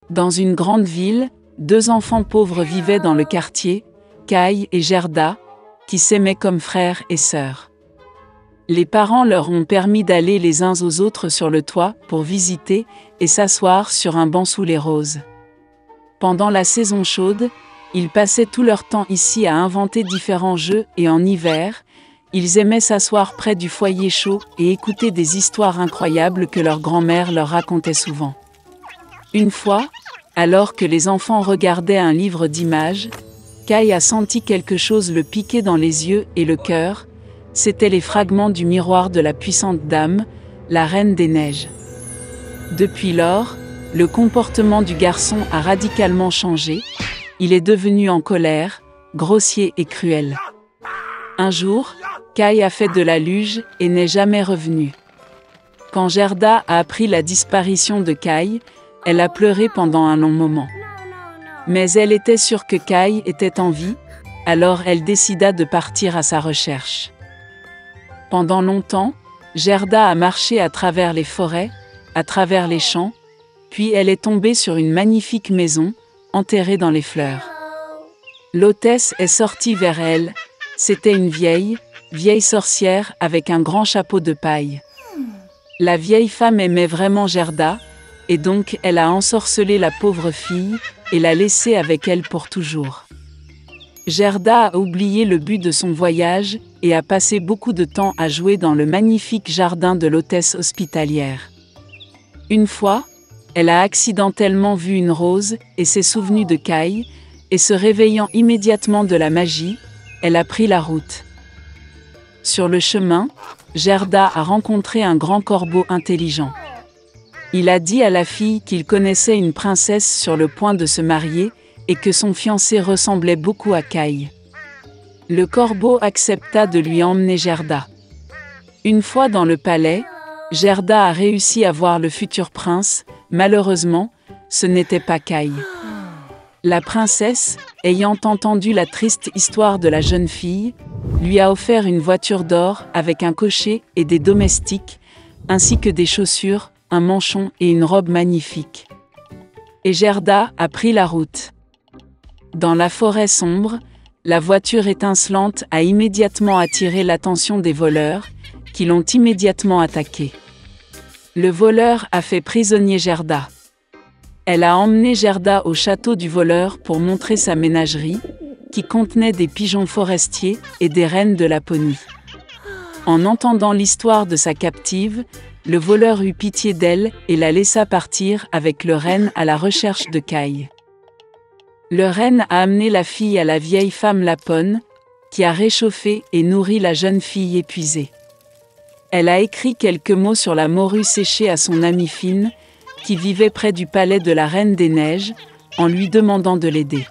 Dans une grande ville, deux enfants pauvres vivaient dans le quartier, Kai et Gerda, qui s'aimaient comme frères et sœurs. Les parents leur ont permis d'aller les uns aux autres sur le toit pour visiter et s'asseoir sur un banc sous les roses. Pendant la saison chaude, ils passaient tout leur temps ici à inventer différents jeux et en hiver, ils aimaient s'asseoir près du foyer chaud et écouter des histoires incroyables que leur grand-mère leur racontait souvent. Une fois, alors que les enfants regardaient un livre d'images, Kai a senti quelque chose le piquer dans les yeux et le cœur. C'étaient les fragments du miroir de la puissante dame, la Reine des Neiges. Depuis lors, le comportement du garçon a radicalement changé. Il est devenu en colère, grossier et cruel. Un jour, Kai a fait de la luge et n'est jamais revenu. Quand Gerda a appris la disparition de Kai, elle a pleuré pendant un long moment. Mais elle était sûre que Kai était en vie, alors elle décida de partir à sa recherche. Pendant longtemps, Gerda a marché à travers les forêts, à travers les champs, puis elle est tombée sur une magnifique maison, enterrée dans les fleurs. L'hôtesse est sortie vers elle. C'était une vieille sorcière avec un grand chapeau de paille. La vieille femme aimait vraiment Gerda, et donc elle a ensorcelé la pauvre fille et l'a laissée avec elle pour toujours. Gerda a oublié le but de son voyage et a passé beaucoup de temps à jouer dans le magnifique jardin de l'hôtesse hospitalière. Une fois, elle a accidentellement vu une rose et s'est souvenue de Kai, et se réveillant immédiatement de la magie, elle a pris la route. Sur le chemin, Gerda a rencontré un grand corbeau intelligent. Il a dit à la fille qu'il connaissait une princesse sur le point de se marier et que son fiancé ressemblait beaucoup à Kai. Le corbeau accepta de lui emmener Gerda. Une fois dans le palais, Gerda a réussi à voir le futur prince. Malheureusement, ce n'était pas Kai. La princesse, ayant entendu la triste histoire de la jeune fille, lui a offert une voiture d'or avec un cocher et des domestiques, ainsi que des chaussures, un manchon et une robe magnifique. Et Gerda a pris la route. Dans la forêt sombre, la voiture étincelante a immédiatement attiré l'attention des voleurs, qui l'ont immédiatement attaquée. Le voleur a fait prisonnier Gerda. Elle a emmené Gerda au château du voleur pour montrer sa ménagerie, qui contenait des pigeons forestiers et des rennes de Laponie. En entendant l'histoire de sa captive, le voleur eut pitié d'elle et la laissa partir avec le renne à la recherche de Kai. Le renne a amené la fille à la vieille femme Lapone, qui a réchauffé et nourri la jeune fille épuisée. Elle a écrit quelques mots sur la morue séchée à son amie Fine, qui vivait près du palais de la Reine des Neiges, en lui demandant de l'aider.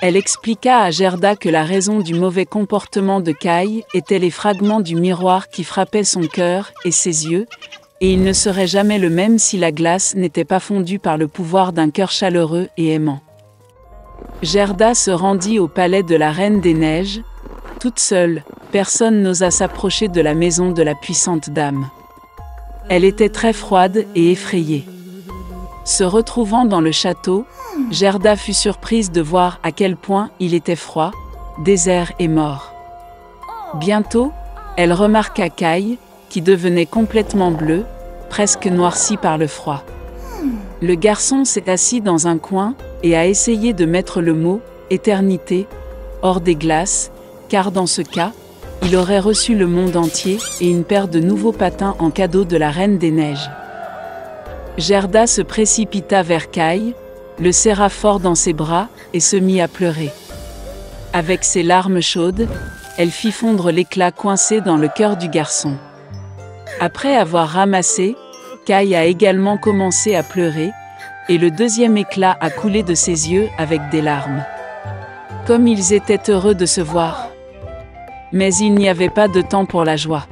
Elle expliqua à Gerda que la raison du mauvais comportement de Kai était les fragments du miroir qui frappaient son cœur et ses yeux, et il ne serait jamais le même si la glace n'était pas fondue par le pouvoir d'un cœur chaleureux et aimant. Gerda se rendit au palais de la Reine des Neiges. Toute seule, personne n'osa s'approcher de la maison de la puissante dame. Elle était très froide et effrayée. Se retrouvant dans le château, Gerda fut surprise de voir à quel point il était froid, désert et mort. Bientôt, elle remarqua Kai, qui devenait complètement bleu, presque noirci par le froid. Le garçon s'est assis dans un coin et a essayé de mettre le mot « éternité » hors des glaces, car dans ce cas, il aurait reçu le monde entier et une paire de nouveaux patins en cadeau de la Reine des Neiges. Gerda se précipita vers Kai, le serra fort dans ses bras et se mit à pleurer. Avec ses larmes chaudes, elle fit fondre l'éclat coincé dans le cœur du garçon. Après avoir ramassé, Kai a également commencé à pleurer, et le deuxième éclat a coulé de ses yeux avec des larmes. Comme ils étaient heureux de se voir. Mais il n'y avait pas de temps pour la joie.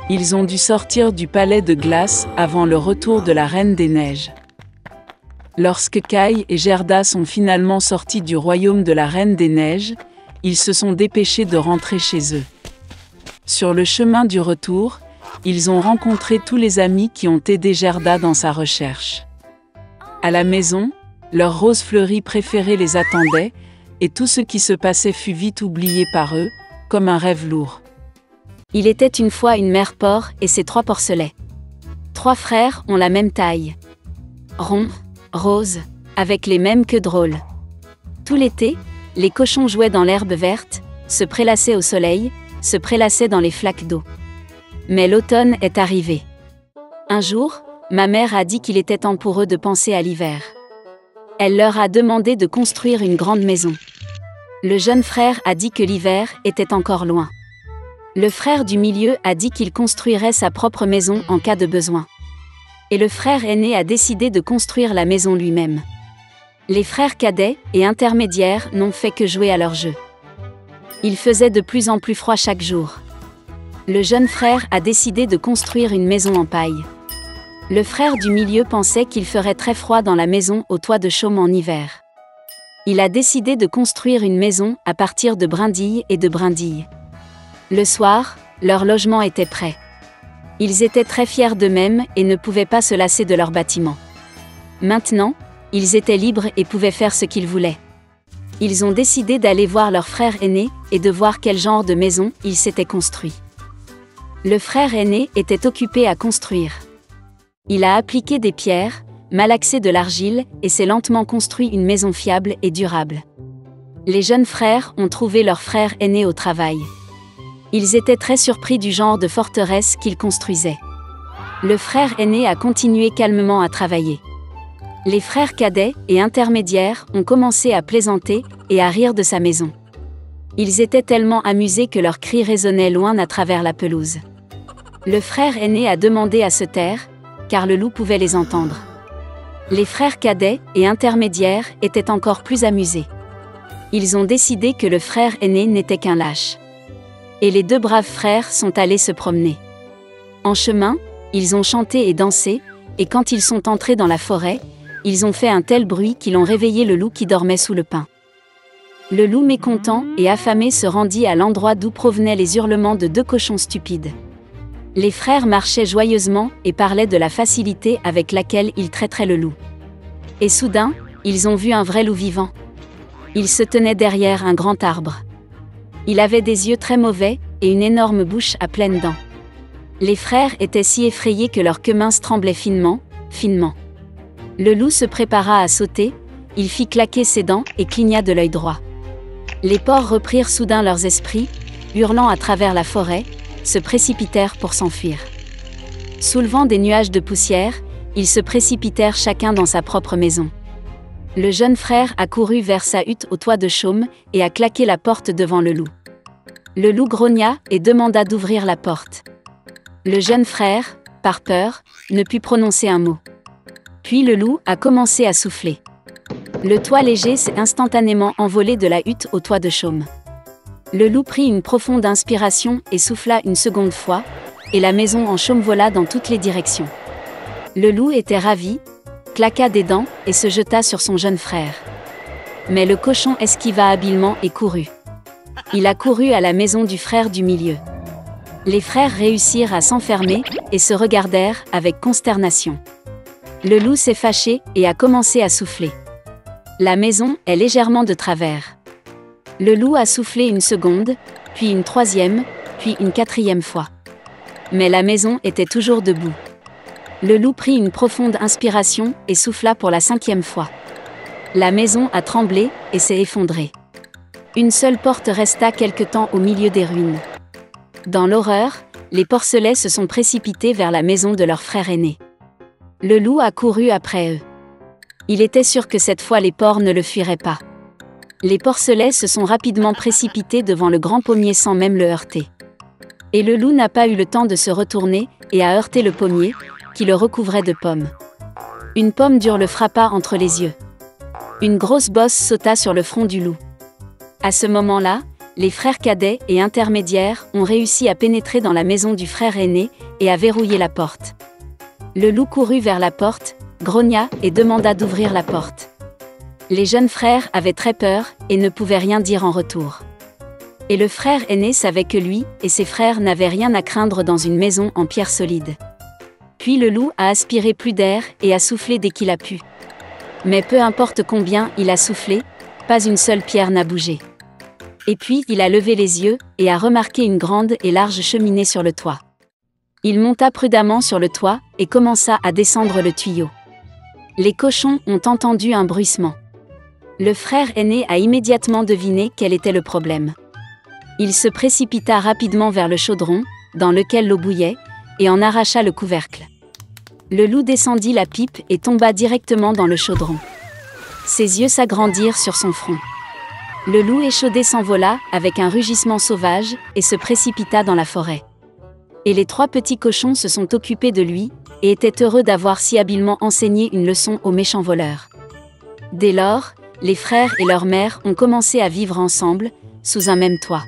Ils ont dû sortir du palais de glace avant le retour de la Reine des Neiges. Lorsque Kai et Gerda sont finalement sortis du royaume de la Reine des Neiges, ils se sont dépêchés de rentrer chez eux. Sur le chemin du retour, ils ont rencontré tous les amis qui ont aidé Gerda dans sa recherche. À la maison, leur rose fleurie préférée les attendait, et tout ce qui se passait fut vite oublié par eux, comme un rêve lourd. Il était une fois une mère porc et ses 3 porcelets. 3 frères ont la même taille. Ronds, roses, avec les mêmes queues drôles. Tout l'été, les cochons jouaient dans l'herbe verte, se prélassaient au soleil, se prélassaient dans les flaques d'eau. Mais l'automne est arrivé. Un jour, ma mère a dit qu'il était temps pour eux de penser à l'hiver. Elle leur a demandé de construire une grande maison. Le jeune frère a dit que l'hiver était encore loin. Le frère du milieu a dit qu'il construirait sa propre maison en cas de besoin. Et le frère aîné a décidé de construire la maison lui-même. Les frères cadets et intermédiaires n'ont fait que jouer à leur jeu. Il faisait de plus en plus froid chaque jour. Le jeune frère a décidé de construire une maison en paille. Le frère du milieu pensait qu'il ferait très froid dans la maison au toit de chaume en hiver. Il a décidé de construire une maison à partir de brindilles et de brindilles. Le soir, leur logement était prêt. Ils étaient très fiers d'eux-mêmes et ne pouvaient pas se lasser de leur bâtiment. Maintenant, ils étaient libres et pouvaient faire ce qu'ils voulaient. Ils ont décidé d'aller voir leur frère aîné et de voir quel genre de maison il s'était construit. Le frère aîné était occupé à construire. Il a appliqué des pierres, malaxé de l'argile et s'est lentement construit une maison fiable et durable. Les jeunes frères ont trouvé leur frère aîné au travail. Ils étaient très surpris du genre de forteresse qu'il construisait. Le frère aîné a continué calmement à travailler. Les frères cadets et intermédiaires ont commencé à plaisanter et à rire de sa maison. Ils étaient tellement amusés que leurs cris résonnaient loin à travers la pelouse. Le frère aîné a demandé à se taire, car le loup pouvait les entendre. Les frères cadets et intermédiaires étaient encore plus amusés. Ils ont décidé que le frère aîné n'était qu'un lâche. Et les 2 braves frères sont allés se promener. En chemin, ils ont chanté et dansé, et quand ils sont entrés dans la forêt, ils ont fait un tel bruit qu'ils ont réveillé le loup qui dormait sous le pin. Le loup mécontent et affamé se rendit à l'endroit d'où provenaient les hurlements de 2 cochons stupides. Les frères marchaient joyeusement et parlaient de la facilité avec laquelle ils traiteraient le loup. Et soudain, ils ont vu un vrai loup vivant. Il se tenait derrière un grand arbre. Il avait des yeux très mauvais et une énorme bouche à pleines dents. Les frères étaient si effrayés que leurs queues minces tremblaient finement, finement. Le loup se prépara à sauter, il fit claquer ses dents et cligna de l'œil droit. Les porcs reprirent soudain leurs esprits, hurlant à travers la forêt, se précipitèrent pour s'enfuir. Soulevant des nuages de poussière, ils se précipitèrent chacun dans sa propre maison. Le jeune frère a couru vers sa hutte au toit de chaume et a claqué la porte devant le loup. Le loup grogna et demanda d'ouvrir la porte. Le jeune frère, par peur, ne put prononcer un mot. Puis le loup a commencé à souffler. Le toit léger s'est instantanément envolé de la hutte au toit de chaume. Le loup prit une profonde inspiration et souffla une seconde fois, et la maison en chaume vola dans toutes les directions. Le loup était ravi, claqua des dents et se jeta sur son jeune frère. Mais le cochon esquiva habilement et courut. Il a couru à la maison du frère du milieu. Les frères réussirent à s'enfermer et se regardèrent avec consternation. Le loup s'est fâché et a commencé à souffler. La maison est légèrement de travers. Le loup a soufflé une seconde, puis une 3e, puis une 4e fois. Mais la maison était toujours debout. Le loup prit une profonde inspiration et souffla pour la 5e fois. La maison a tremblé et s'est effondrée. Une seule porte resta quelque temps au milieu des ruines. Dans l'horreur, les porcelets se sont précipités vers la maison de leur frère aîné. Le loup a couru après eux. Il était sûr que cette fois les porcs ne le fuiraient pas. Les porcelets se sont rapidement précipités devant le grand pommier sans même le heurter. Et le loup n'a pas eu le temps de se retourner et a heurté le pommier, qui le recouvrait de pommes. Une pomme dure le frappa entre les yeux. Une grosse bosse sauta sur le front du loup. À ce moment-là, les frères cadets et intermédiaires ont réussi à pénétrer dans la maison du frère aîné et à verrouiller la porte. Le loup courut vers la porte, grogna et demanda d'ouvrir la porte. Les jeunes frères avaient très peur et ne pouvaient rien dire en retour. Et le frère aîné savait que lui et ses frères n'avaient rien à craindre dans une maison en pierre solide. Puis le loup a aspiré plus d'air et a soufflé dès qu'il a pu. Mais peu importe combien il a soufflé, pas une seule pierre n'a bougé. Et puis il a levé les yeux, et a remarqué une grande et large cheminée sur le toit. Il monta prudemment sur le toit, et commença à descendre le tuyau. Les cochons ont entendu un bruissement. Le frère aîné a immédiatement deviné quel était le problème. Il se précipita rapidement vers le chaudron, dans lequel l'eau bouillait, et en arracha le couvercle. Le loup descendit la pipe et tomba directement dans le chaudron. Ses yeux s'agrandirent sur son front. Le loup échaudé s'envola, avec un rugissement sauvage, et se précipita dans la forêt. Et les 3 petits cochons se sont occupés de lui, et étaient heureux d'avoir si habilement enseigné une leçon aux méchants voleurs. Dès lors, les frères et leur mère ont commencé à vivre ensemble, sous un même toit.